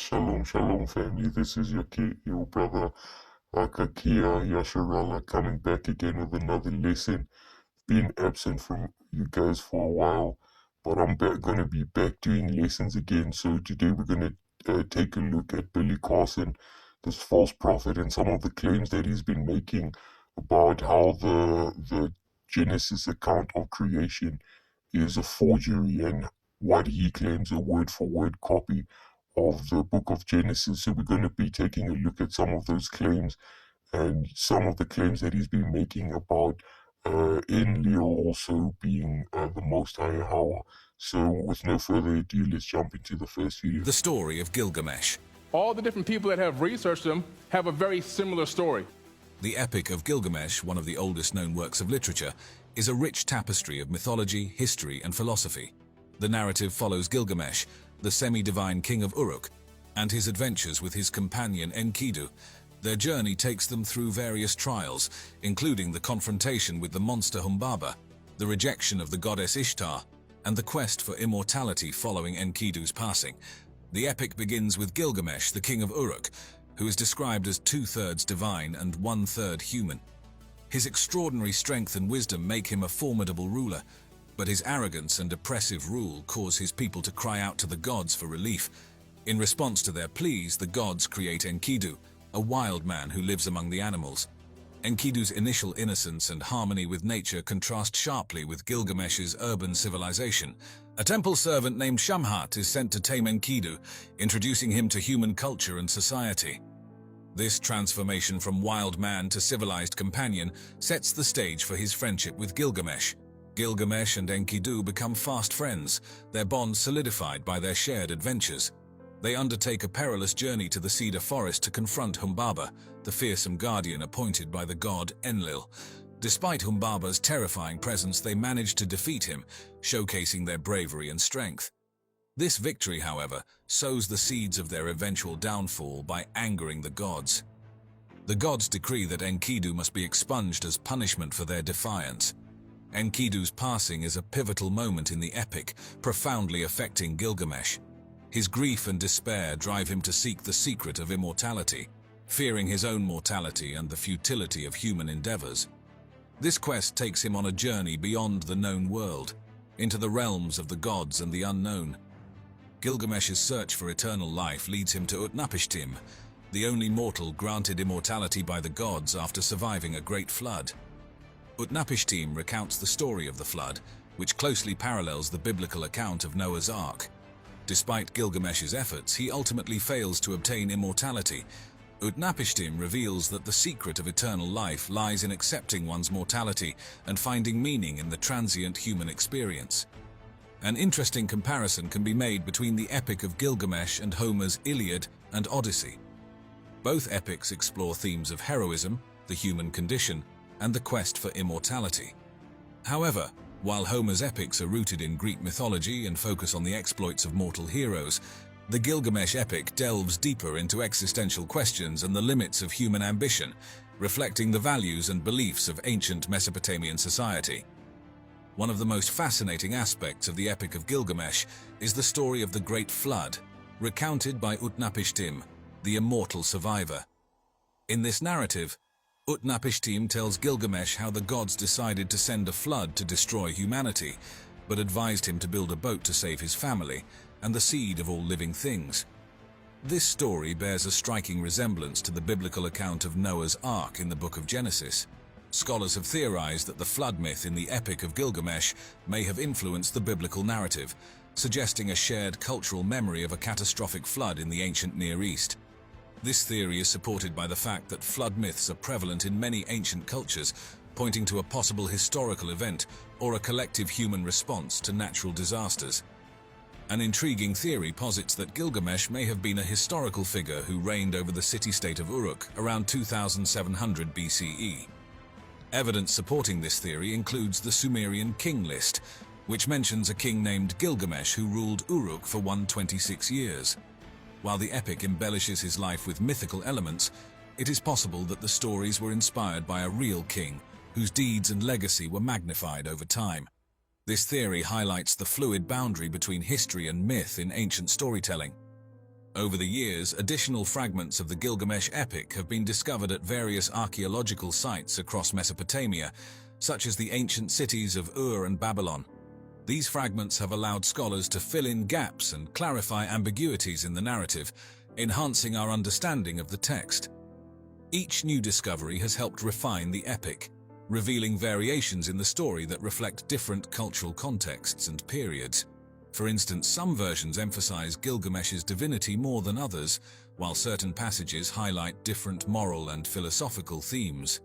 Shalom, shalom, family. This is your brother Akakia Yasharala coming back again with another lesson. Been absent from you guys for a while, but I'm gonna be back doing lessons again. So today we're gonna take a look at Billy Carson, this false prophet, and some of the claims that he's been making about how the Genesis account of creation is a forgery and what he claims a word-for-word copy of the book of Genesis. So we're going to be taking a look at some of those claims and some of the claims that he's been making about Enlil also being the Most High YAHUAH. So with no further ado, let's jump into the first video. The story of Gilgamesh. All the different people that have researched them have a very similar story. The Epic of Gilgamesh, one of the oldest known works of literature, is a rich tapestry of mythology, history, and philosophy. The narrative follows Gilgamesh, the semi-divine king of Uruk, and his adventures with his companion Enkidu. Their journey takes them through various trials, including the confrontation with the monster Humbaba, the rejection of the goddess Ishtar, and the quest for immortality following Enkidu's passing. The epic begins with Gilgamesh, the king of Uruk, who is described as 2/3 divine and 1/3 human. His extraordinary strength and wisdom make him a formidable ruler, but his arrogance and oppressive rule cause his people to cry out to the gods for relief. In response to their pleas, the gods create Enkidu, a wild man who lives among the animals. Enkidu's initial innocence and harmony with nature contrast sharply with Gilgamesh's urban civilization. A temple servant named Shamhat is sent to tame Enkidu, introducing him to human culture and society. This transformation from wild man to civilized companion sets the stage for his friendship with Gilgamesh. Gilgamesh and Enkidu become fast friends, their bond solidified by their shared adventures. They undertake a perilous journey to the cedar forest to confront Humbaba, the fearsome guardian appointed by the god Enlil. Despite Humbaba's terrifying presence, they manage to defeat him, showcasing their bravery and strength. This victory, however, sows the seeds of their eventual downfall by angering the gods. The gods decree that Enkidu must be expunged as punishment for their defiance. Enkidu's passing is a pivotal moment in the epic, profoundly affecting Gilgamesh. His grief and despair drive him to seek the secret of immortality, fearing his own mortality and the futility of human endeavors. This quest takes him on a journey beyond the known world, into the realms of the gods and the unknown. Gilgamesh's search for eternal life leads him to Utnapishtim, the only mortal granted immortality by the gods after surviving a great flood. Utnapishtim recounts the story of the flood, which closely parallels the biblical account of Noah's Ark. Despite Gilgamesh's efforts, he ultimately fails to obtain immortality. Utnapishtim reveals that the secret of eternal life lies in accepting one's mortality and finding meaning in the transient human experience. An interesting comparison can be made between the Epic of Gilgamesh and Homer's Iliad and Odyssey. Both epics explore themes of heroism, the human condition, and the quest for immortality. However, while Homer's epics are rooted in Greek mythology and focus on the exploits of mortal heroes, the Gilgamesh epic delves deeper into existential questions and the limits of human ambition, reflecting the values and beliefs of ancient Mesopotamian society. One of the most fascinating aspects of the Epic of Gilgamesh is the story of the Great Flood, recounted by Utnapishtim, the immortal survivor. In this narrative, Utnapishtim tells Gilgamesh how the gods decided to send a flood to destroy humanity, but advised him to build a boat to save his family and the seed of all living things. This story bears a striking resemblance to the biblical account of Noah's Ark in the book of Genesis. Scholars have theorized that the flood myth in the Epic of Gilgamesh may have influenced the biblical narrative, suggesting a shared cultural memory of a catastrophic flood in the ancient Near East. This theory is supported by the fact that flood myths are prevalent in many ancient cultures, pointing to a possible historical event or a collective human response to natural disasters. An intriguing theory posits that Gilgamesh may have been a historical figure who reigned over the city-state of Uruk around 2700 BCE. Evidence supporting this theory includes the Sumerian king list, which mentions a king named Gilgamesh who ruled Uruk for 126 years. While the epic embellishes his life with mythical elements, it is possible that the stories were inspired by a real king, whose deeds and legacy were magnified over time. This theory highlights the fluid boundary between history and myth in ancient storytelling. Over the years, additional fragments of the Gilgamesh epic have been discovered at various archaeological sites across Mesopotamia, such as the ancient cities of Ur and Babylon. These fragments have allowed scholars to fill in gaps and clarify ambiguities in the narrative, enhancing our understanding of the text. Each new discovery has helped refine the epic, revealing variations in the story that reflect different cultural contexts and periods. For instance, some versions emphasize Gilgamesh's divinity more than others, while certain passages highlight different moral and philosophical themes.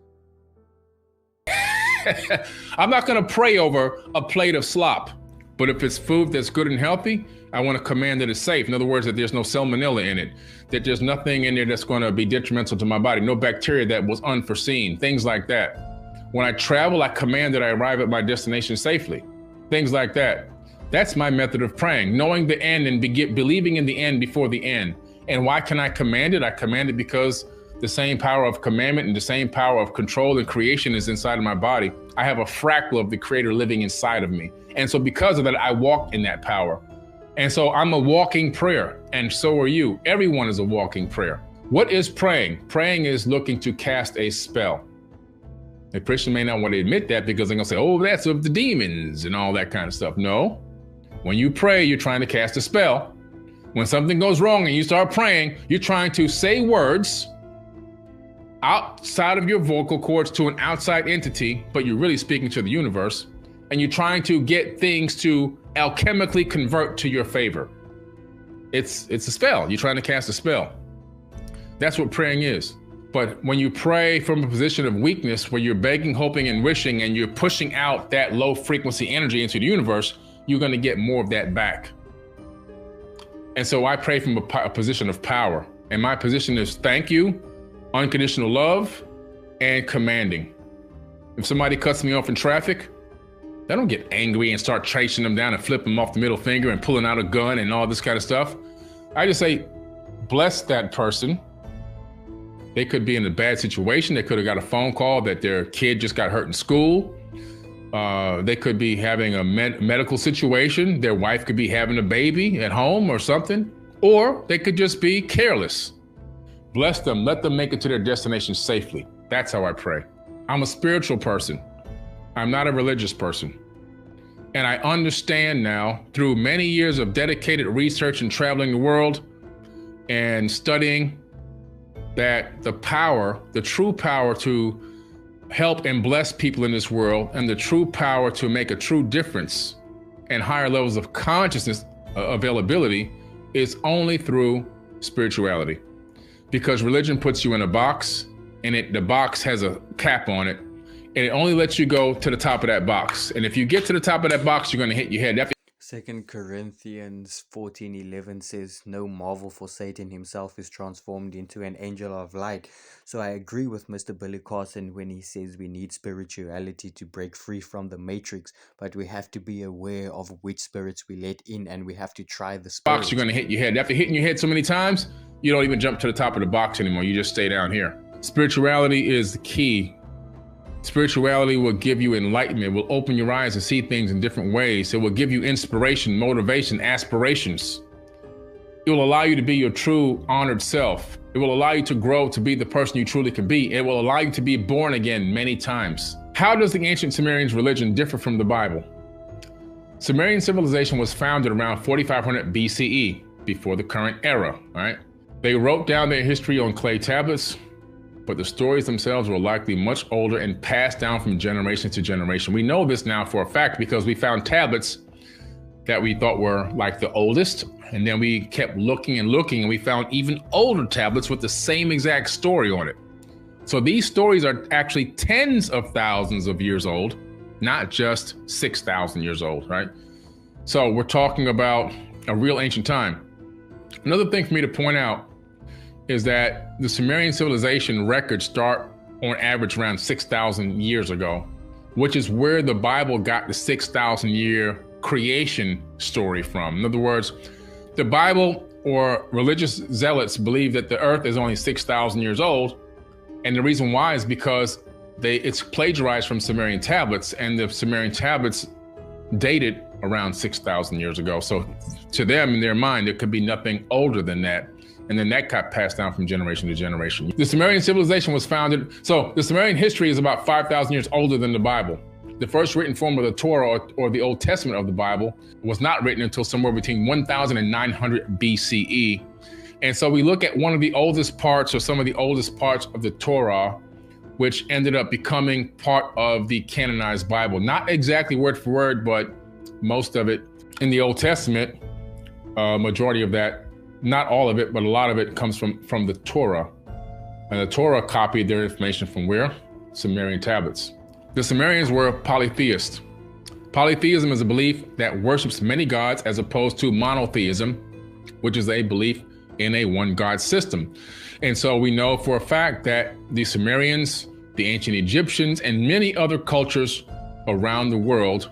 I'm not going to pray over a plate of slop, but if it's food that's good and healthy, I want to command that it's safe. In other words, that there's no salmonella in it, that there's nothing in there that's going to be detrimental to my body, no bacteria that was unforeseen, things like that. When I travel, I command that I arrive at my destination safely, things like that. That's my method of praying, knowing the end and believing in the end before the end. And why can I command it? I command it because the same power of commandment and the same power of control and creation is inside of my body. I have a fractal of the Creator living inside of me. And so because of that, I walk in that power. And so I'm a walking prayer, and so are you. Everyone is a walking prayer. What is praying? Praying is looking to cast a spell. A Christian may not want to admit that because they're going to say, oh, that's of the demons and all that kind of stuff. No. When you pray, you're trying to cast a spell. When something goes wrong and you start praying, you're trying to say words outside of your vocal cords to an outside entity, but you're really speaking to the universe, and you're trying to get things to alchemically convert to your favor. It's a spell. You're trying to cast a spell. That's what praying is. But when you pray from a position of weakness, where you're begging, hoping, and wishing, and you're pushing out that low frequency energy into the universe, you're going to get more of that back. And so I pray from a position of power. And my position is thank you, unconditional love, and commanding. If somebody cuts me off in traffic, I don't get angry and start chasing them down and flip them off the middle finger and pulling out a gun and all this kind of stuff. I just say, bless that person. They could be in a bad situation. They could have got a phone call that their kid just got hurt in school. They could be having a medical situation. Their wife could be having a baby at home or something. Or they could just be careless. Bless them. Let them make it to their destination safely. That's how I pray. I'm a spiritual person. I'm not a religious person. And I understand now, through many years of dedicated research and traveling the world and studying, that the power, the true power to help and bless people in this world, and the true power to make a true difference and higher levels of consciousness availability is only through spirituality. Because religion puts you in a box, and the box has a cap on it, and it only lets you go to the top of that box. And if you get to the top of that box, you're going to hit your head. 2 Corinthians 14:11 says, "No marvel, for Satan himself is transformed into an angel of light." So I agree with Mr. Billy Carson when he says we need spirituality to break free from the matrix, but we have to be aware of which spirits we let in, and we have to try the spirits. Box, you're going to hit your head. After hitting your head so many times, you don't even jump to the top of the box anymore. You just stay down here. Spirituality is the key. Spirituality will give you enlightenment. It will open your eyes to see things in different ways. It will give you inspiration, motivation, aspirations. It will allow you to be your true honored self. It will allow you to grow to be the person you truly can be. It will allow you to be born again many times. How does the ancient Sumerians' religion differ from the Bible? Sumerian civilization was founded around 4500 BCE, before the current era, right? They wrote down their history on clay tablets, but the stories themselves were likely much older and passed down from generation to generation. We know this now for a fact because we found tablets that we thought were like the oldest, and then we kept looking and looking, and we found even older tablets with the same exact story on it. So these stories are actually tens of thousands of years old, not just 6,000 years old, right? So we're talking about a real ancient time. Another thing for me to point out is that the Sumerian civilization records start on average around 6,000 years ago, which is where the Bible got the 6,000 year creation story from. In other words, the Bible or religious zealots believe that the earth is only 6,000 years old. And the reason why is because it's plagiarized from Sumerian tablets, and the Sumerian tablets dated around 6,000 years ago. So to them, in their mind, there could be nothing older than that. And then that got passed down from generation to generation. The Sumerian civilization was founded, so the Sumerian history is about 5,000 years older than the Bible. The first written form of the Torah or the Old Testament of the Bible was not written until somewhere between 1000 and 900 BCE. And so we look at one of the oldest parts or some of the oldest parts of the Torah, which ended up becoming part of the canonized Bible. Not exactly word for word, but most of it in the Old Testament, majority of that, not all of it, but a lot of it comes from the Torah. And the Torah copied their information from where? Sumerian tablets. The Sumerians were polytheists. Polytheism is a belief that worships many gods as opposed to monotheism, which is a belief in a one God system. And so we know for a fact that the Sumerians, the ancient Egyptians, and many other cultures around the world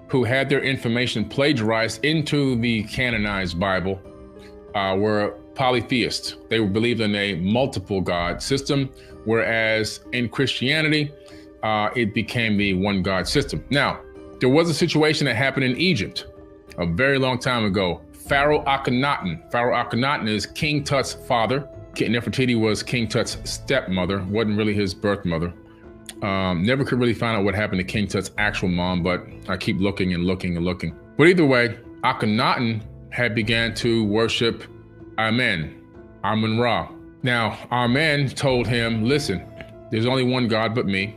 who had their information plagiarized into the canonized Bible were polytheists. They believed in a multiple God system, whereas in Christianity, it became the one God system. Now, there was a situation that happened in Egypt a very long time ago. Pharaoh Akhenaten. Pharaoh Akhenaten is King Tut's father. Nefertiti was King Tut's stepmother, wasn't really his birth mother. Never could really find out what happened to King Tut's actual mom, but I keep looking and looking and looking. But either way, Akhenaten had began to worship Amun-Ra. Now, Amen told him, listen, there's only one God but me.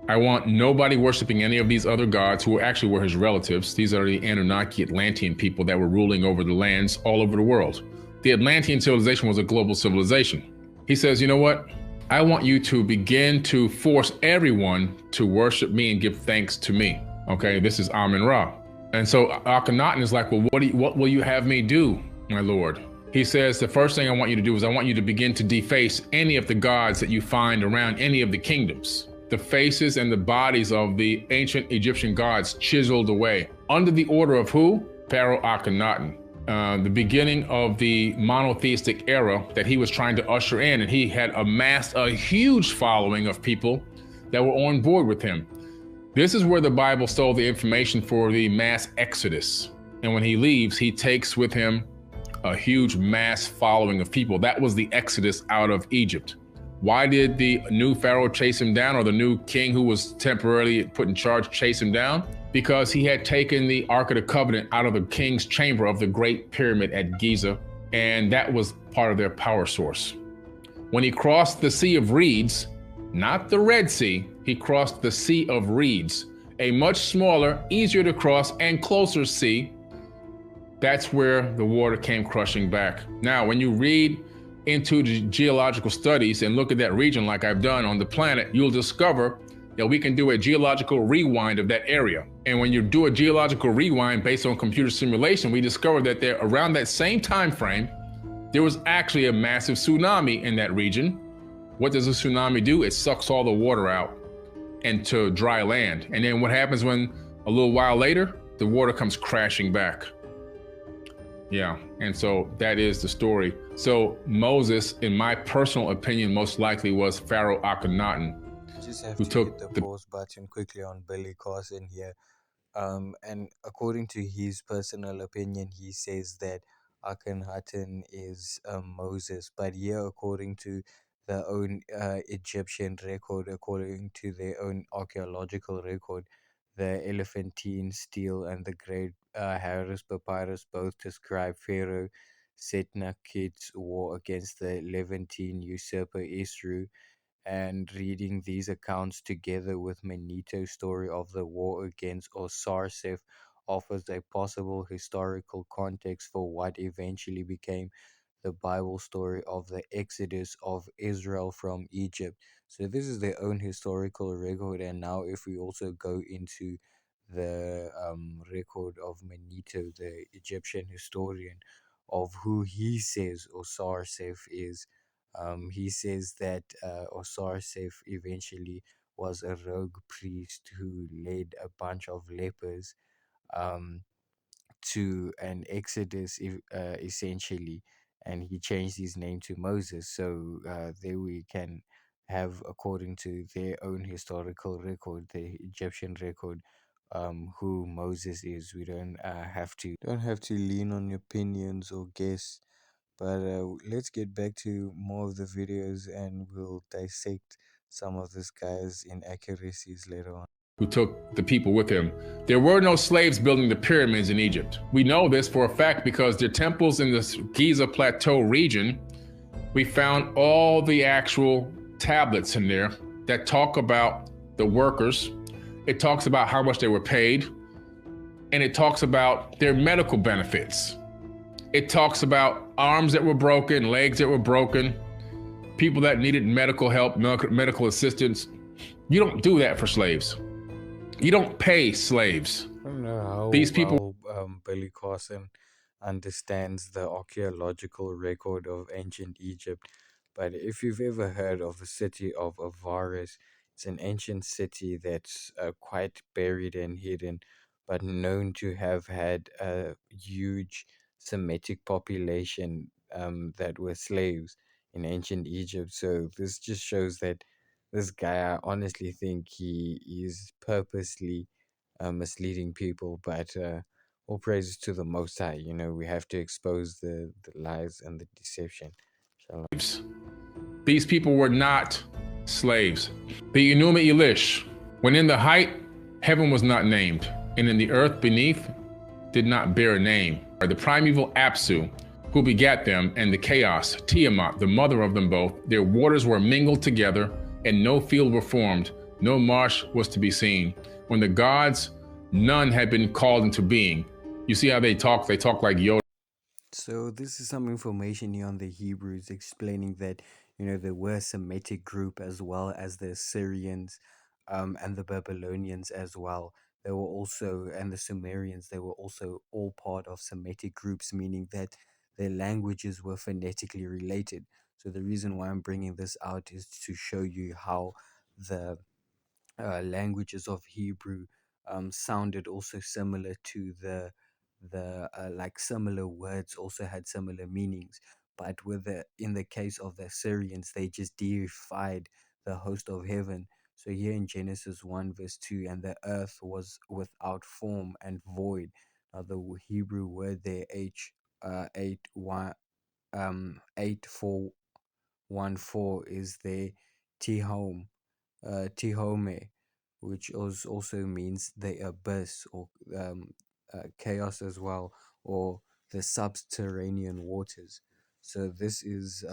I want nobody worshiping any of these other gods who actually were his relatives. These are the Annunaki Atlantean people that were ruling over the lands all over the world. The Atlantean civilization was a global civilization. He says, you know what? I want you to begin to force everyone to worship me and give thanks to me. Okay, this is Amun-Ra. And so Akhenaten is like, well, what will you have me do, my lord? He says, the first thing I want you to do is I want you to begin to deface any of the gods that you find around any of the kingdoms. The faces and the bodies of the ancient Egyptian gods chiseled away. Under the order of who? Pharaoh Akhenaten. The beginning of the monotheistic era that he was trying to usher in, and he had amassed a huge following of people that were on board with him. This is where the Bible stole the information for the mass exodus. And when he leaves, he takes with him a huge mass following of people. That was the exodus out of Egypt. Why did the new Pharaoh chase him down, or the new king who was temporarily put in charge chase him down? Because he had taken the Ark of the Covenant out of the king's chamber of the Great Pyramid at Giza, and that was part of their power source. When he crossed the Sea of Reeds, not the Red Sea, he crossed the Sea of Reeds, a much smaller, easier to cross, and closer sea. That's where the water came crushing back. Now, when you read into the geological studies and look at that region like I've done on the planet, you'll discover that we can do a geological rewind of that area. And when you do a geological rewind based on computer simulation, we discover that there, around that same time frame, there was actually a massive tsunami in that region. What does a tsunami do? It sucks all the water out into dry land. And then what happens when a little while later, the water comes crashing back? Yeah, and so that is the story. So Moses, in my personal opinion, most likely was Pharaoh Akhenaten, Just have who to took hit the pause button quickly on Billy Carson here. And according to his personal opinion, he says that Akhenaten is Moses. But here, according to their own Egyptian record, according to their own archaeological record, the Elephantine stele and the Great Harris Papyrus both describe Pharaoh Setnakhet's war against the Levantine usurper Esru, and reading these accounts together with Maneto's story of the war against Osarseph offers a possible historical context for what eventually became the Bible story of the exodus of Israel from Egypt. So this is their own historical record, and now if we also go into the record of Maneto, the Egyptian historian, of who he says Osarseph is, he says that Osarseph eventually was a rogue priest who led a bunch of lepers um, to an exodus, essentially, and he changed his name to Moses. So there we can have, according to their own historical record, the Egyptian record, who Moses is. We don't have to lean on opinions or guess But let's get back to more of the videos and we'll dissect some of this guy's inaccuracies later on. Who took the people with him. There were no slaves building the pyramids in Egypt. We know this for a fact because their temples in the Giza Plateau region, we found all the actual tablets in there that talk about the workers. It talks about how much they were paid, and it talks about their medical benefits. It talks about arms that were broken, legs that were broken, people that needed medical help, medical assistance. You don't do that for slaves. You don't pay slaves. I don't know how These people. Billy Carson understands the archaeological record of ancient Egypt, but if you've ever heard of the city of Avaris, it's an ancient city that's quite buried and hidden, but known to have had a huge Semitic population that were slaves in ancient Egypt. So this just shows that this guy, I honestly think he is purposely misleading people, but all praises to the Most High. You know, we have to expose the lies and the deception. Shalom. These people were not slaves. The Enuma Elish, when in the height, heaven was not named, and in the earth beneath did not bear a name. The primeval Apsu, who begat them, and the chaos, Tiamat, the mother of them both, their waters were mingled together, and no field were formed, no marsh was to be seen. When the gods, none had been called into being. You see how they talk? They talk like Yoda. So this is some information here on the Hebrews explaining that, you know, there were a Semitic group as well as the Assyrians and the Babylonians as well. They were also, and the Sumerians, they were also all part of Semitic groups, meaning that their languages were phonetically related. So the reason why I'm bringing this out is to show you how the languages of Hebrew sounded also similar to the like similar words also had similar meanings. But with the in the case of the Assyrians, they just deified the host of heaven. So here in Genesis 1 verse 2, and the earth was without form and void. Now the Hebrew word there H 8414 is the Tihom Tihome, which also means the abyss or chaos as well, or the subterranean waters. So this is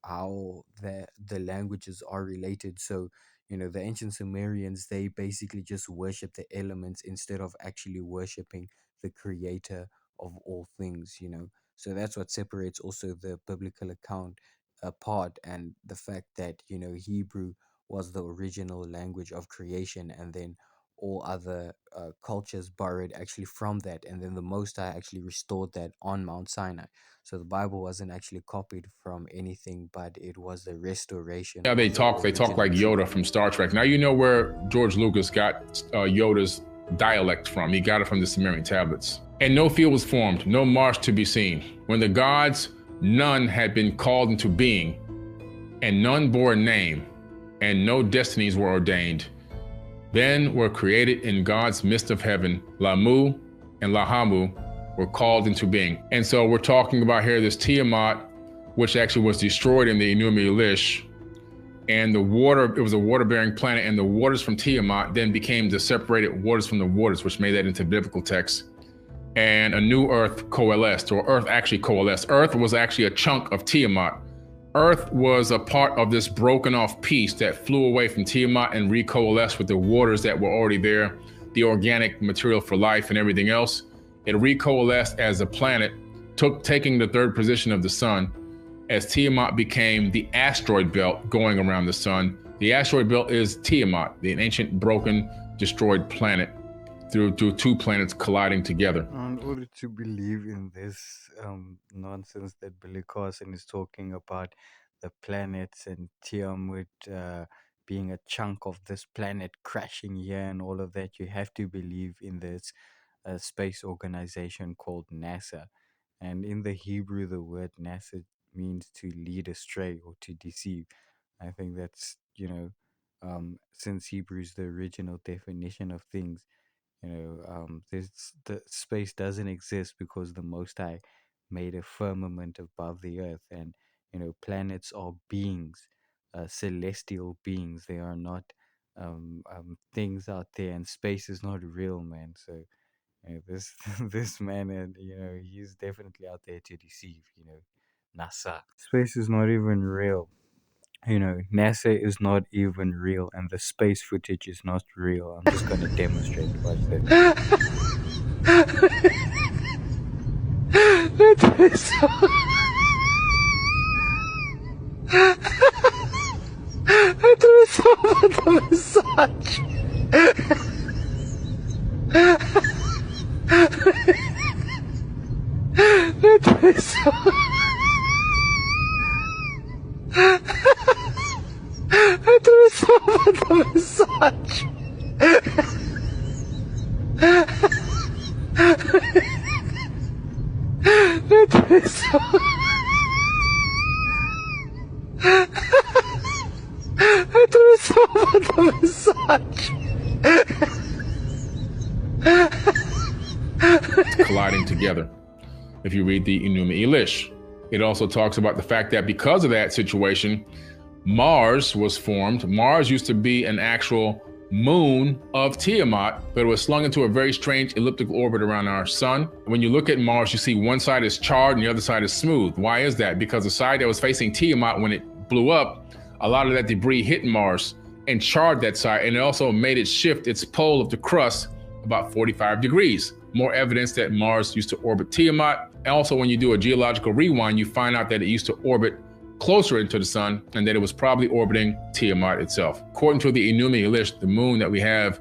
how the languages are related. So you know the ancient Sumerians, they basically just worship the elements instead of actually worshiping the creator of all things. You know, so that's what separates also the biblical account apart, and the fact that you know Hebrew was the original language of creation, and then all other cultures borrowed actually from that, and then the Most High actually restored that on Mount Sinai. So the Bible wasn't actually copied from anything, but it was the restoration. Yeah, they talk like Yoda from Star Trek. Now you know where George Lucas got Yoda's dialect from. He got it from the Sumerian tablets. And no field was formed, no marsh to be seen. When the gods, none had been called into being, and none bore a name, and no destinies were ordained. Then were created in God's midst of heaven, Lamu and Lahamu were called into being. And so we're talking about here this Tiamat, which actually was destroyed in the Enuma Elish. And the water, it was a water-bearing planet, and the waters from Tiamat then became the separated waters from the waters, which made that into biblical text. And a new earth coalesced, or earth actually coalesced. Earth was actually a chunk of Tiamat. Earth was a part of this broken off piece that flew away from Tiamat and recoalesced with the waters that were already there, the organic material for life and everything else. It recoalesced as a planet, taking the third position of the sun, as Tiamat became the asteroid belt going around the sun. The asteroid belt is Tiamat, the ancient, broken, destroyed planet, through two planets colliding together. In order to believe in this nonsense that Billy Carson is talking about, the planets and Tiamat being a chunk of this planet crashing here and all of that, you have to believe in this space organization called NASA. And in the Hebrew, the word NASA means to lead astray or to deceive. I think that's, you know, since Hebrew is the original definition of things, you know, this the space doesn't exist because the Most High made a firmament above the earth, and planets are beings, celestial beings. They are not things out there, and space is not real, man. So this this man, and he's definitely out there to deceive. NASA, space is not even real. NASA is not even real, and the space footage is not real. I'm just gonna demonstrate. Watch this. It is so. It is so the massage. It is so. It is so the massage. It is so. It is so the massage. Colliding together. If you read the Enuma Elish, it also talks about the fact that because of that situation, Mars was formed. Mars used to be an actual moon of Tiamat, but it was slung into a very strange elliptical orbit around our sun. When you look at Mars, you see one side is charred and the other side is smooth. Why is that? Because the side that was facing Tiamat, when it blew up, a lot of that debris hit Mars and charred that side, and it also made it shift its pole of the crust about 45 degrees. More evidence that Mars used to orbit Tiamat. And also, when you do a geological rewind, you find out that it used to orbit closer into the sun, and that it was probably orbiting Tiamat itself. According to the Enuma Elish, the moon that we have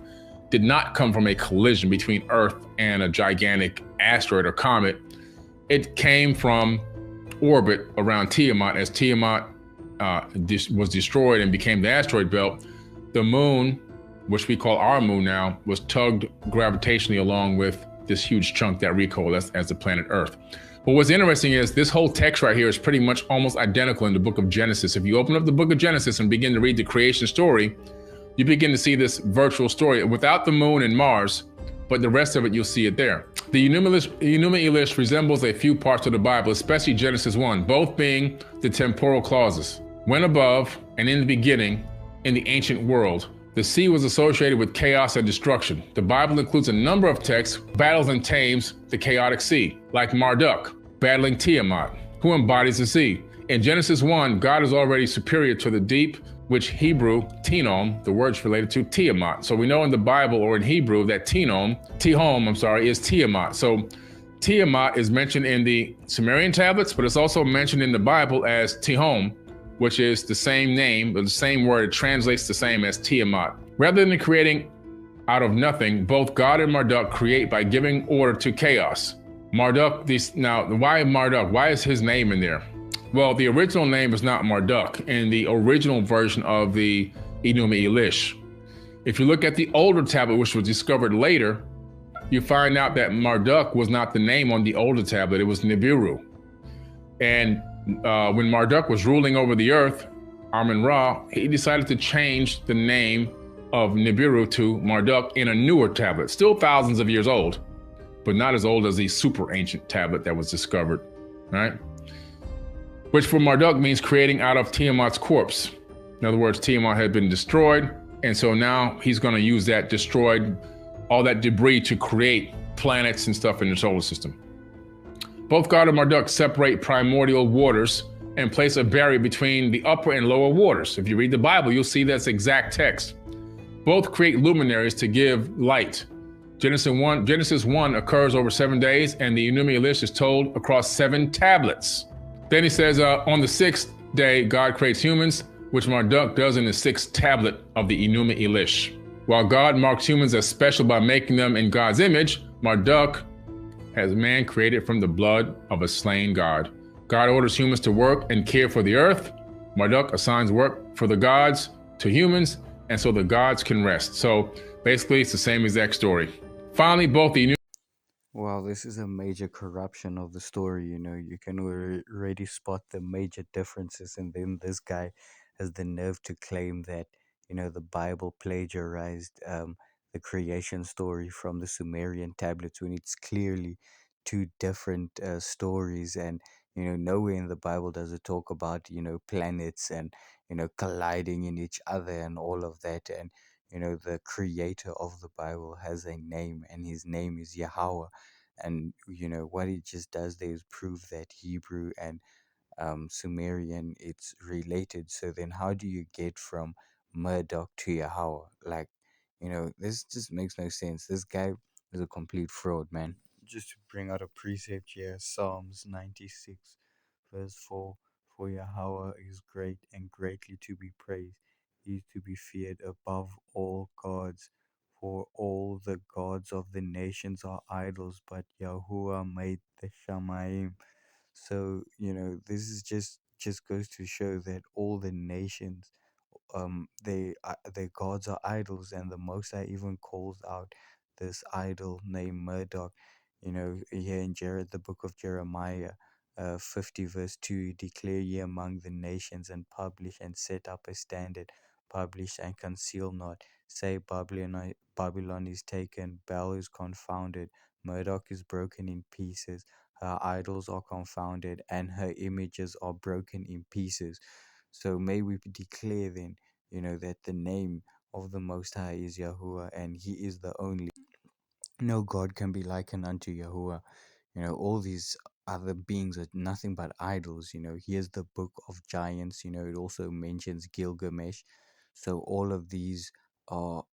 did not come from a collision between Earth and a gigantic asteroid or comet. It came from orbit around Tiamat. As Tiamat was destroyed and became the asteroid belt, the moon, which we call our moon now, was tugged gravitationally along with this huge chunk that recoiled as the planet Earth. But what's interesting is this whole text right here is pretty much almost identical in the book of Genesis. If you open up the book of Genesis and begin to read the creation story, you begin to see this virtual story without the moon and Mars, but the rest of it, you'll see it there. The Enuma Elish resembles a few parts of the Bible, especially Genesis 1, both being the temporal clauses. When above and in the beginning, in the ancient world, the sea was associated with chaos and destruction. The Bible includes a number of texts, battles and tames the chaotic sea, like Marduk, battling Tiamat, who embodies the sea. In Genesis 1, God is already superior to the deep, which Hebrew, Tinom, the word's related to Tiamat. So we know in the Bible or in Hebrew that Tihom, is Tiamat. So Tiamat is mentioned in the Sumerian tablets, but it's also mentioned in the Bible as Tihom, which is the same name, but the same word. It translates the same as Tiamat. Rather than creating out of nothing, both God and Marduk create by giving order to chaos. Marduk, why Marduk? Why is his name in there? Well, the original name is not Marduk in the original version of the Enuma Elish. If you look at the older tablet, which was discovered later, you find out that Marduk was not the name on the older tablet, it was Nibiru. And when Marduk was ruling over the earth, Amun-Ra, he decided to change the name of Nibiru to Marduk in a newer tablet, still thousands of years old, but not as old as the super ancient tablet that was discovered, right? Which for Marduk means creating out of Tiamat's corpse. In other words, Tiamat had been destroyed, and so now he's going to use that destroyed, all that debris to create planets and stuff in the solar system. Both God and Marduk separate primordial waters and place a barrier between the upper and lower waters. If you read the Bible, you'll see that's exact text. Both create luminaries to give light. Genesis 1 occurs over 7 days, and the Enuma Elish is told across 7 tablets. Then he says, on the 6th day, God creates humans, which Marduk does in the 6th tablet of the Enuma Elish. While God marks humans as special by making them in God's image, Marduk has man created from the blood of a slain God. God orders humans to work and care for the earth. Marduk assigns work for the gods to humans, and so the gods can rest. So basically, it's the same exact story. Finally, both the Wow, this is a major corruption of the story. You can already spot the major differences, and then this guy has the nerve to claim that the Bible plagiarized the creation story from the Sumerian tablets, when it's clearly two different stories. And nowhere in the Bible does it talk about planets and colliding in each other and all of that. And the creator of the Bible has a name, and his name is Yahweh. And what it just does there is prove that Hebrew and Sumerian, it's related. So then, how do you get from Murdoch to Yahweh? Like, this just makes no sense. This guy is a complete fraud, man. Just to bring out a precept here, Psalms 96, verse 4: For Yahweh is great and greatly to be praised. He is to be feared above all gods. For all the gods of the nations are idols, but Yahuwah made the Shamayim. So this is just goes to show that all the nations, their gods are idols, and the Most High even calls out this idol named Murdoch. Here in the book of Jeremiah, 50 verse 2: Declare ye among the nations, and publish and set up a standard, publish and conceal not. Say, Babylon is taken, Bel is confounded, Murdoch is broken in pieces. Her idols are confounded, and her images are broken in pieces. So may we declare then, that the name of the Most High is Yahuwah, and He is the only. No God can be likened unto Yahuwah. All these other beings are nothing but idols. Here's the book of giants. It also mentions Gilgamesh. So all of these are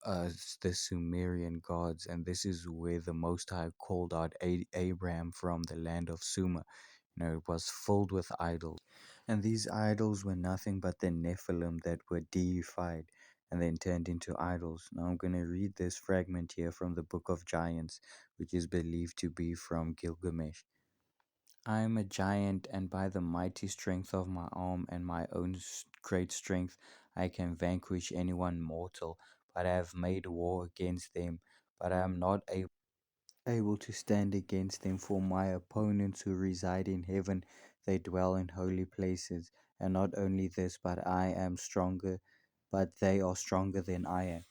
the Sumerian gods, and this is where the Most High called out Abraham from the land of Sumer. It was filled with idols. And these idols were nothing but the Nephilim that were deified and then turned into idols. Now I'm going to read this fragment here from the Book of Giants, which is believed to be from Gilgamesh. I am a giant, and by the mighty strength of my arm and my own great strength, I can vanquish anyone mortal. But I have made war against them, but I am not able to stand against them. For my opponents who reside in heaven, they dwell in holy places. And not only this, but I am stronger, but they are stronger than I am.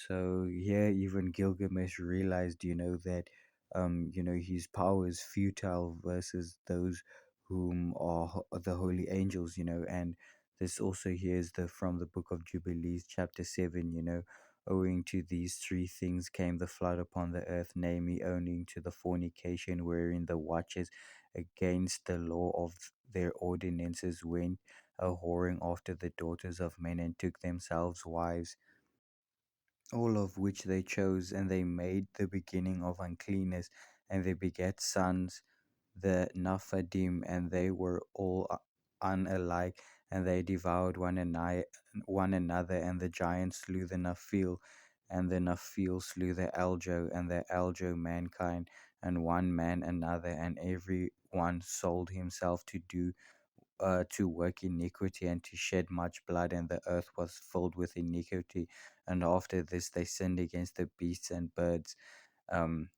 So here even Gilgamesh realized, that his power is futile versus those whom are the holy angels, and this also here is the from the book of Jubilees, chapter 7. Owing to these three things came the flood upon the earth, namely owing to the fornication wherein the watchers against the law of their ordinances went a whoring after the daughters of men, and took themselves wives, all of which they chose, and they made the beginning of uncleanness, and they begat sons, the Naphadim, and they were all unalike, and they devoured one another, and the giants slew the Nephil, and the Nephil slew the Aljo, and the Aljo mankind, and one man another, and every one sold himself to work iniquity and to shed much blood, and the earth was filled with iniquity. And after this they sinned against the beasts and birds. Um,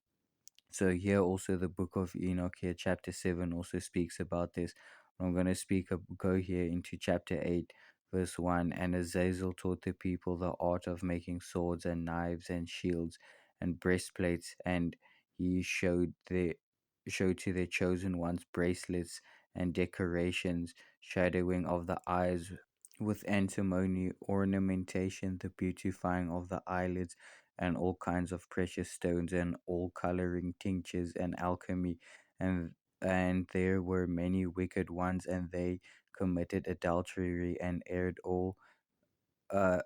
so here also the book of Enoch here, chapter 7, also speaks about this. I'm going to go here into chapter 8, verse 1. And Azazel taught the people the art of making swords and knives and shields and breastplates, and he showed to their chosen ones bracelets and decorations, shadowing of the eyes with antimony, ornamentation, the beautifying of the eyelids, and all kinds of precious stones, and all coloring tinctures and alchemy. And there were many wicked ones, and they committed adultery and erred. All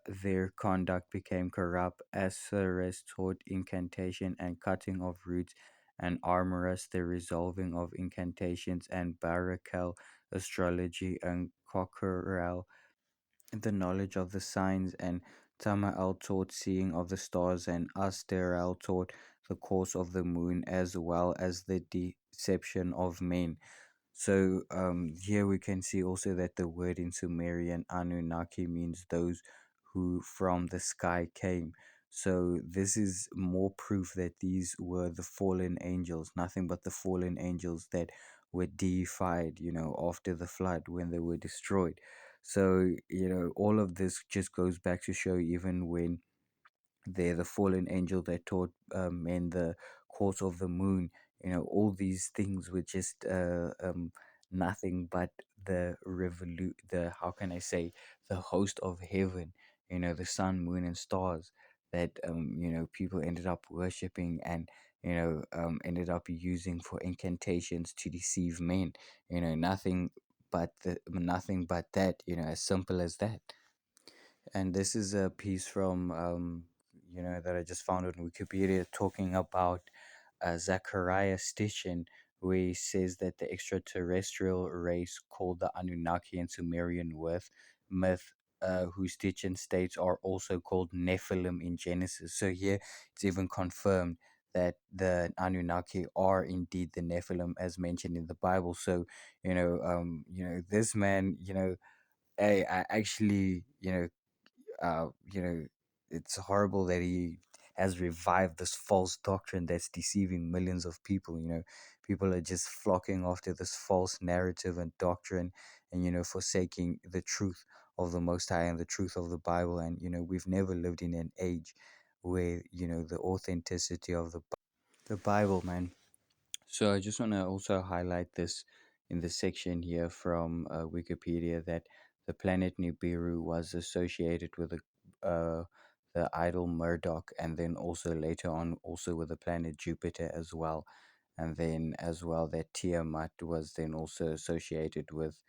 their conduct became corrupt. Asarus taught incantation and cutting of roots, and Armorus the resolving of incantations, and Barakel astrology, and Cockerel the knowledge of the signs, and Tamael taught seeing of the stars, and Asterel taught the course of the moon, as well as the deception of men. So here we can see also that the word in Sumerian Annunaki means those who from the sky came. So this is more proof that these were the fallen angels, nothing but the fallen angels that were deified, after the flood when they were destroyed. So, all of this just goes back to show even when they're the fallen angel that taught men the course of the moon. all these things were just nothing but the how can I say, the host of heaven, the sun, moon, and stars that people ended up worshiping and ended up using for incantations to deceive men. Nothing but that, as simple as that. And this is a piece from that I just found on Wikipedia talking about Zachariah Stitchin, where he says that the extraterrestrial race called the Anunnaki in Sumerian myth, who Stitchin states are also called Nephilim in Genesis. So here it's even confirmed that the Anunnaki are indeed the Nephilim as mentioned in the Bible. So this man, I actually, uh, you know, it's horrible that he has revived this false doctrine that's deceiving millions of people. People are just flocking after this false narrative and doctrine, and forsaking the truth of the Most High and the truth of the Bible. And we've never lived in an age where the authenticity of the Bible, man. So I just want to also highlight this in the section here from Wikipedia, that the planet Nibiru was associated with the idol Murdoch, and then also later on also with the planet Jupiter as well. And then as well that Tiamat was then also associated with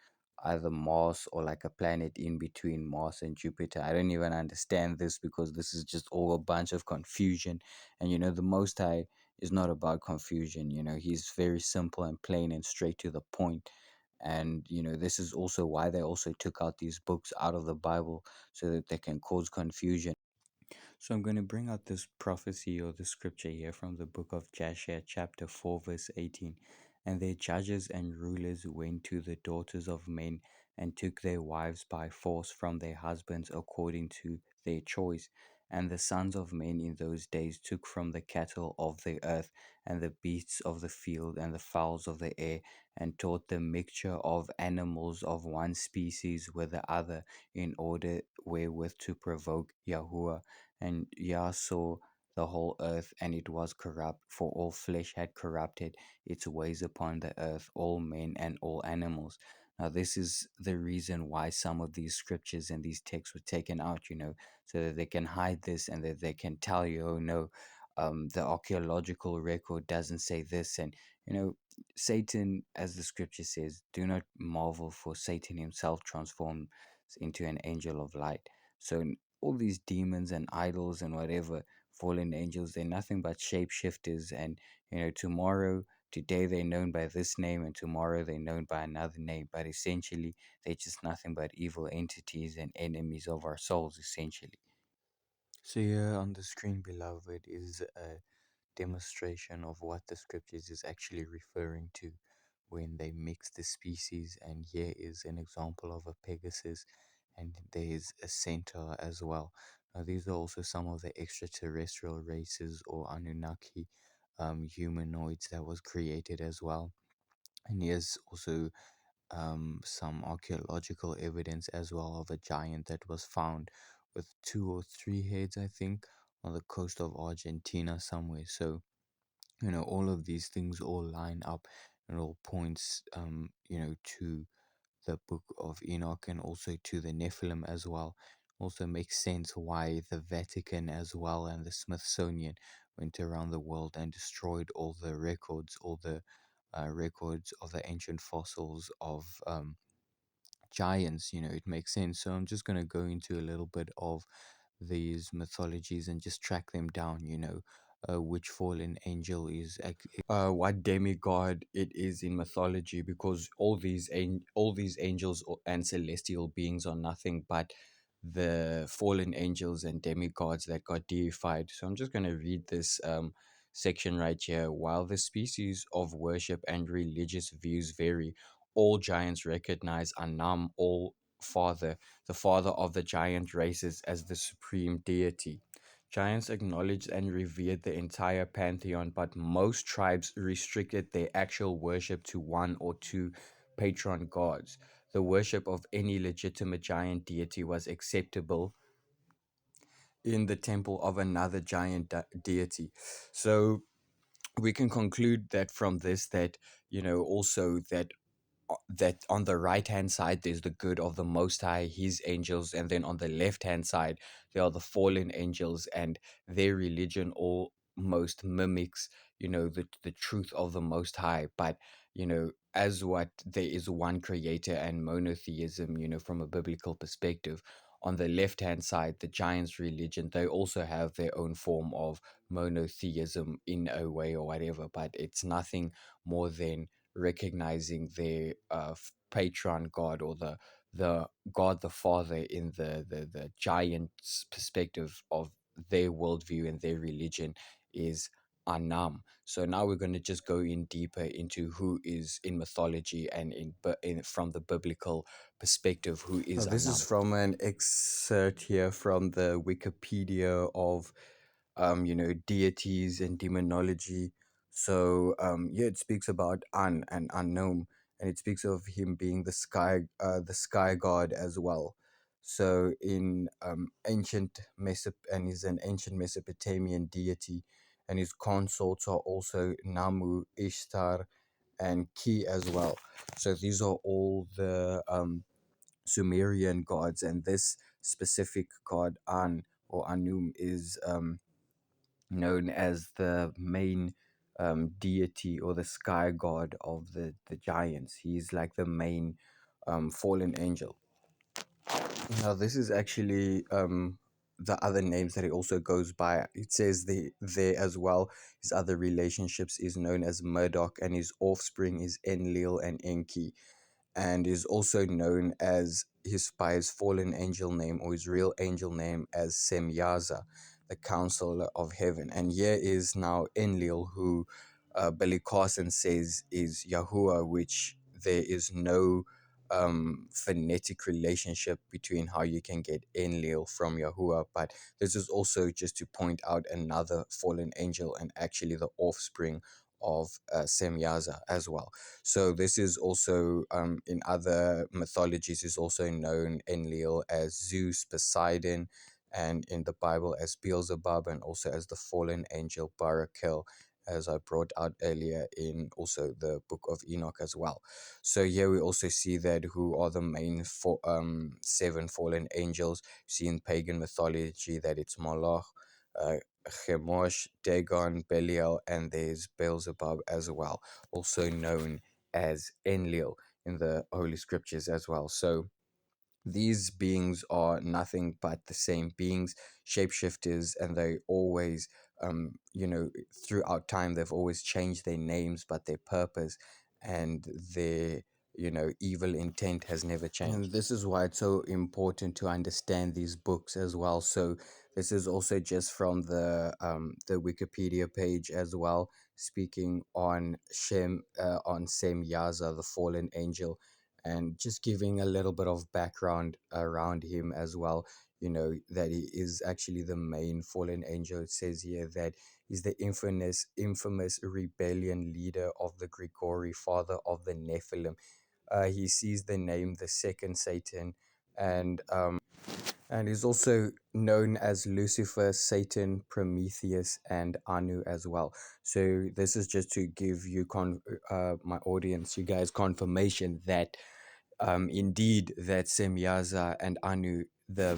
either Mars or like a planet in between Mars and Jupiter. I don't even understand this, because this is just all a bunch of confusion. And the Most High is not about confusion. He's very simple and plain and straight to the point. And this is also why they also took out these books out of the Bible, so that they can cause confusion. So I'm going to bring out this prophecy or the scripture here from the book of Jasher, chapter 4, verse 18. And their judges and rulers went to the daughters of men and took their wives by force from their husbands according to their choice. And the sons of men in those days took from the cattle of the earth and the beasts of the field and the fowls of the air, and taught the mixture of animals of one species with the other, in order wherewith to provoke Yahuwah. And Yah saw the whole earth, and it was corrupt, for all flesh had corrupted its ways upon the earth, all men and all animals. Now, this is the reason why some of these scriptures and these texts were taken out, so that they can hide this, and that they can tell you, oh no, the archaeological record doesn't say this. And, Satan, as the scripture says, do not marvel, for Satan himself transforms into an angel of light. So all these demons and idols and whatever, fallen angels, they're nothing but shapeshifters. And today they're known by this name, and tomorrow they're known by another name. But essentially, they're just nothing but evil entities and enemies of our souls, essentially. So here on the screen, beloved, is a demonstration of what the scriptures is actually referring to when they mix the species. And here is an example of a Pegasus, and there is a centaur as well. Now, these are also some of the extraterrestrial races or Anunnaki humanoids that was created as well. And here's also some archaeological evidence as well of a giant that was found with 2 or 3 heads, I think, on the coast of Argentina somewhere. So all of these things all line up, and all points to the book of Enoch, and also to the Nephilim as well. Also makes sense why the Vatican as well and the Smithsonian went around the world and destroyed all the records of the ancient fossils of giants. It makes sense. So I'm just going to go into a little bit of these mythologies and just track them down, which fallen angel is what demigod it is in mythology, because all these angels and celestial beings are nothing but the fallen angels and demigods that got deified. So I'm just going to read this section right here. While the species of worship and religious views vary, all giants recognize Anam, all father, the father of the giant races, as the supreme deity. Giants acknowledged and revered the entire pantheon, but most tribes restricted their actual worship to one or two patron gods. The worship of any legitimate giant deity was acceptable in the temple of another giant deity. So we can conclude that from this that, also that that on the right hand side there's the good of the Most High, his angels, and then on the left hand side there are the fallen angels, and their religion almost mimics, the truth of the Most High. But, as what there is one creator and monotheism, from a biblical perspective, on the left hand side, the giants' religion, they also have their own form of monotheism in a way or whatever, but it's nothing more than recognizing their patron god, or the God the Father in the giant's perspective of their worldview and their religion is Anam. So now we're going to just go in deeper into who is in mythology and from the biblical perspective, who is This is Anam. from an excerpt here from the Wikipedia of deities and demonology. So yeah, it speaks about and unknown, and it speaks of him being the sky god as well. So in and he's an ancient Mesopotamian deity, and his consorts are also Namu, Ishtar, and Ki as well. So these are all the Sumerian gods, and this specific god or Anum is known as the main deity or the sky god of the giants. He's like the main fallen angel. Now, this is actually the other names that he also goes by. It says there as well, his other relationships is known as Murdoch, and his offspring is Enlil and Enki, and is also known as by his fallen angel name, or his real angel name, as Semyaza, the counselor of heaven. And here is now Enlil, who Billy Carson says is YAHUAH, which there is no phonetic relationship between how you can get Enlil from YAHUAH. But this is also just to point out another fallen angel, and actually the offspring of Semyaza as well. So this is also in other mythologies is also known Enlil as Zeus, Poseidon, and in the Bible as Beelzebub, and also as the fallen angel Barakel, as I brought out earlier in also the book of Enoch as well. So here we also see that who are the main seven fallen angels. See in pagan mythology that it's Moloch, uh, Chemosh, Dagon, Belial, and there's Beelzebub as well, also known as Enlil in the Holy Scriptures as well. So these beings are nothing but the same beings, shapeshifters, and they always, throughout time, they've always changed their names, but their purpose and their, evil intent has never changed. And this is why it's so important to understand these books as well. So this is also just from the Wikipedia page as well, speaking on on Semyaza, the fallen angel, and just giving a little bit of background around him as well. That he is actually the main fallen angel. It says here that he's the infamous rebellion leader of the Grigori, father of the Nephilim. He sees the name the second Satan, and is also known as Lucifer, Satan, Prometheus, and Anu as well. So this is just to give you my audience, you guys, confirmation that indeed that Semyaza and Anu, the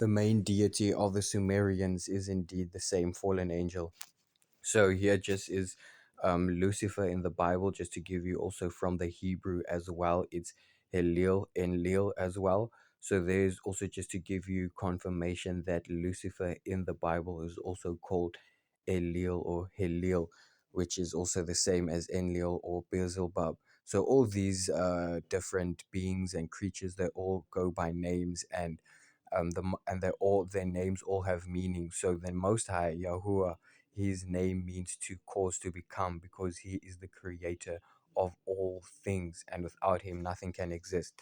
main deity of the Sumerians, is indeed the same fallen angel. So here just is Lucifer in the Bible, just to give you also from the Hebrew as well. It's Enlil as well. So there's also just to give you confirmation that Lucifer in the Bible is also called Elil or Helil, which is also the same as Enlil or Beelzebub. So all these different beings and creatures, they all go by names, and their names all have meaning. So then Most High Yahuwah, his name means to cause to become, because he is the creator of all things, and without him nothing can exist.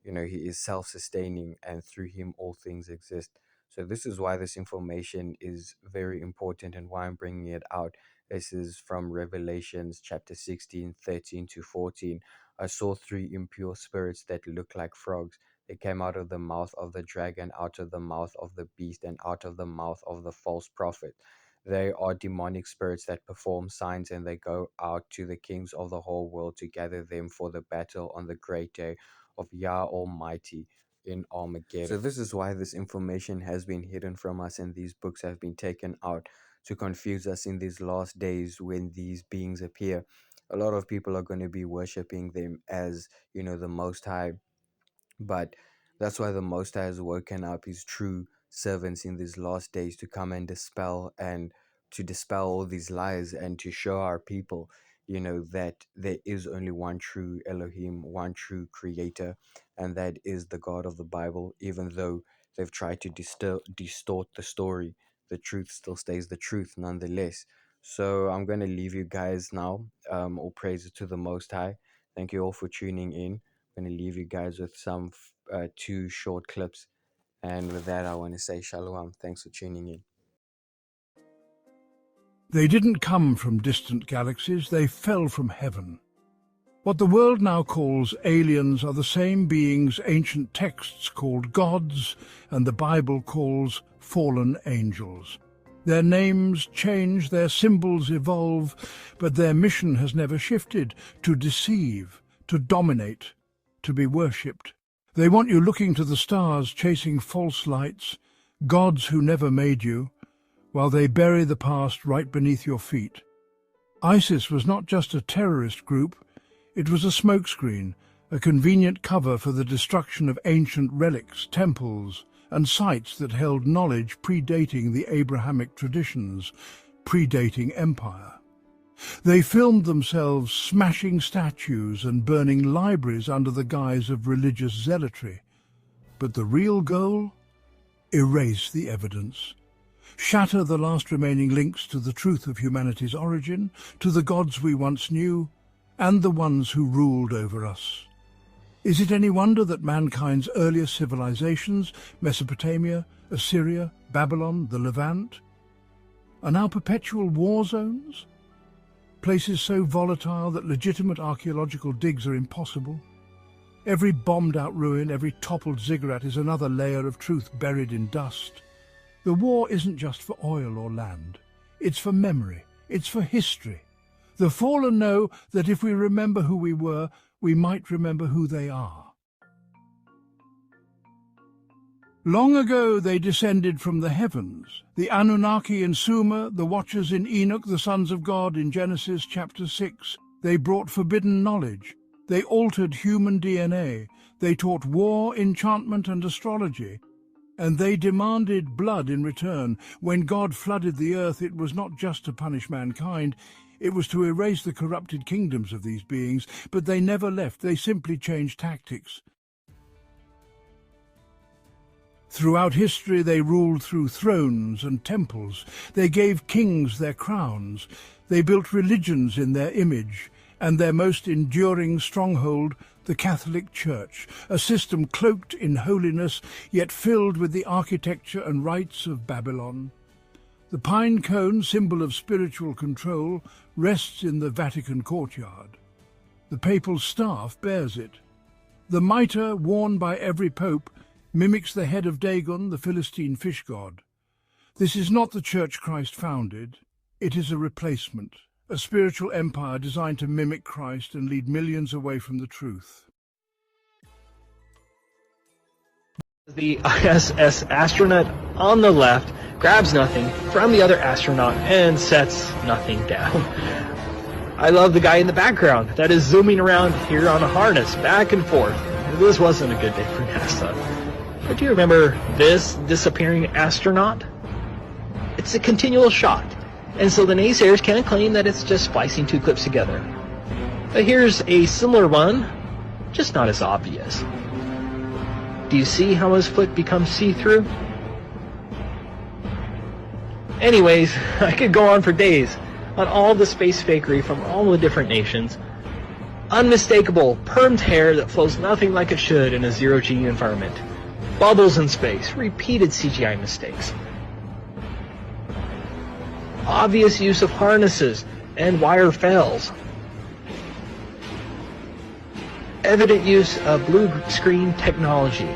He is self-sustaining, and through him all things exist. So this is why this information is very important, and why I'm bringing it out. This is from Revelations chapter 16, 13 to 14. I saw three impure spirits that looked like frogs. They came out of the mouth of the dragon, out of the mouth of the beast, and out of the mouth of the false prophet. They are demonic spirits that perform signs, and they go out to the kings of the whole world to gather them for the battle on the great day of Yah Almighty in Armageddon. So this is why this information has been hidden from us, and these books have been taken out to confuse us in these last days when these beings appear. A lot of people are going to be worshipping them as, the Most High, but that's why the Most High has woken up his true servants in these last days to come and dispel all these lies, and to show our people, that there is only one true Elohim, one true creator, and that is the God of the Bible. Even though they've tried to distort the story, the truth still stays the truth nonetheless. So I'm going to leave you guys now. All praises to the Most High. Thank you all for tuning in. I'm going to leave you guys with some 2 short clips. And with that, I want to say shalom. Thanks for tuning in. They didn't come from distant galaxies, they fell from heaven. What the world now calls aliens are the same beings ancient texts called gods and the Bible calls fallen angels. Their names change, their symbols evolve, but their mission has never shifted: to deceive, to dominate, to be worshipped. They want you looking to the stars, chasing false lights, gods who never made you, while they bury the past right beneath your feet. ISIS was not just a terrorist group, it was a smokescreen, a convenient cover for the destruction of ancient relics, temples, and sites that held knowledge predating the Abrahamic traditions, predating empire. They filmed themselves smashing statues and burning libraries under the guise of religious zealotry. But the real goal? Erase the evidence. Shatter the last remaining links to the truth of humanity's origin, to the gods we once knew, and the ones who ruled over us. Is it any wonder that mankind's earliest civilizations, Mesopotamia, Assyria, Babylon, the Levant, are now perpetual war zones? Places so volatile that legitimate archaeological digs are impossible. Every bombed-out ruin, every toppled ziggurat is another layer of truth buried in dust. The war isn't just for oil or land. It's for memory. It's for history. The fallen know that if we remember who we were, we might remember who they are. Long ago they descended from the heavens. The Annunaki in Sumer, the Watchers in Enoch, the sons of God in Genesis chapter 6. They brought forbidden knowledge. They altered human DNA. They taught war, enchantment, and astrology. And they demanded blood in return. When God flooded the earth, it was not just to punish mankind, it was to erase the corrupted kingdoms of these beings. But they never left, they simply changed tactics. Throughout history they ruled through thrones and temples. They gave kings their crowns. They built religions in their image, and their most enduring stronghold, the Catholic Church, a system cloaked in holiness, yet filled with the architecture and rites of Babylon. The pine cone, symbol of spiritual control, rests in the Vatican courtyard. The papal staff bears it. The mitre, worn by every pope, mimics the head of Dagon, the Philistine fish god. This is not the church Christ founded. It is a replacement, a spiritual empire designed to mimic Christ and lead millions away from the truth. The ISS astronaut on the left grabs nothing from the other astronaut and sets nothing down. I love the guy in the background that is zooming around here on a harness back and forth. This wasn't a good day for NASA. But do you remember this disappearing astronaut? It's a continual shot, and so the naysayers can't claim that it's just splicing 2 clips together. But here's a similar one, just not as obvious. Do you see how his foot becomes see-through? Anyways, I could go on for days on all the space fakery from all the different nations. Unmistakable, permed hair that flows nothing like it should in a zero-G environment. Bubbles in space, repeated CGI mistakes. Obvious use of harnesses and wire fails. Evident use of blue screen technology.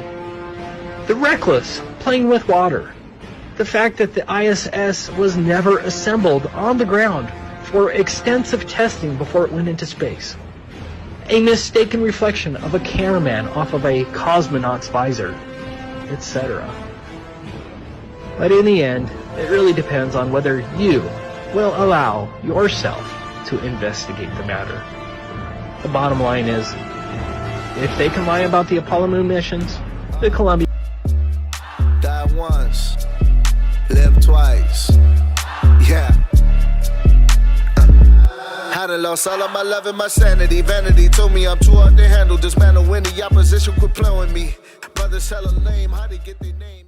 The reckless playing with water. the fact that the ISS was never assembled on the ground for extensive testing before it went into space. A mistaken reflection of a cameraman off of a cosmonaut's visor, etc. But in the end, it really depends on whether you will allow yourself to investigate the matter. The bottom line is, if they can lie about the Apollo moon missions, the Columbia... Die once, live twice, yeah. Had lost all of my love and my sanity. Vanity told me I'm too hard to handle. Dismantle any opposition, quit playing with me. Brothers hella lame, how they get their name?